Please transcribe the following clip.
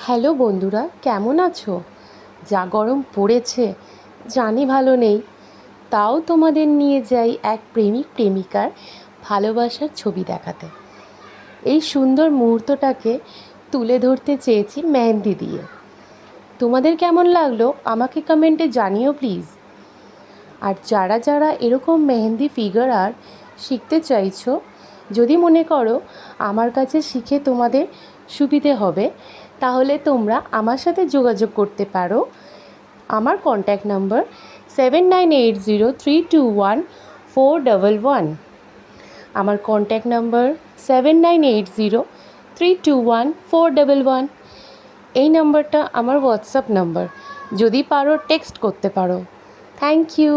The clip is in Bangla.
হ্যালো বন্ধুরা, কেমন আছো? যা গরম পড়েছে জানি ভালো নেই, তাও তোমাদের নিয়ে যাই এক প্রেমিক প্রেমিকার ভালোবাসার ছবি দেখাতে। এই সুন্দর মুহূর্তটাকে তুলে ধরতে চেয়েছি মেহেন্দি দিয়ে। তোমাদের কেমন লাগলো আমাকে কমেন্টে জানিও প্লিজ। আর যারা যারা এরকম মেহেন্দি ফিগার আর্ট শিখতে চাইছো, যদি মনে করো আমার কাছে শিখে তোমাদের সুবিধে হবে, তাহলে তোমরা আমার সাথে যোগাযোগ করতে পারো। আমার কন্ট্যাক্ট নাম্বার 7980321411। আমার কন্ট্যাক্ট নাম্বার 7980321411। এই নাম্বারটা আমার হোয়াটসঅ্যাপ নাম্বার, যদি পারো টেক্সট করতে পারো। Thank you.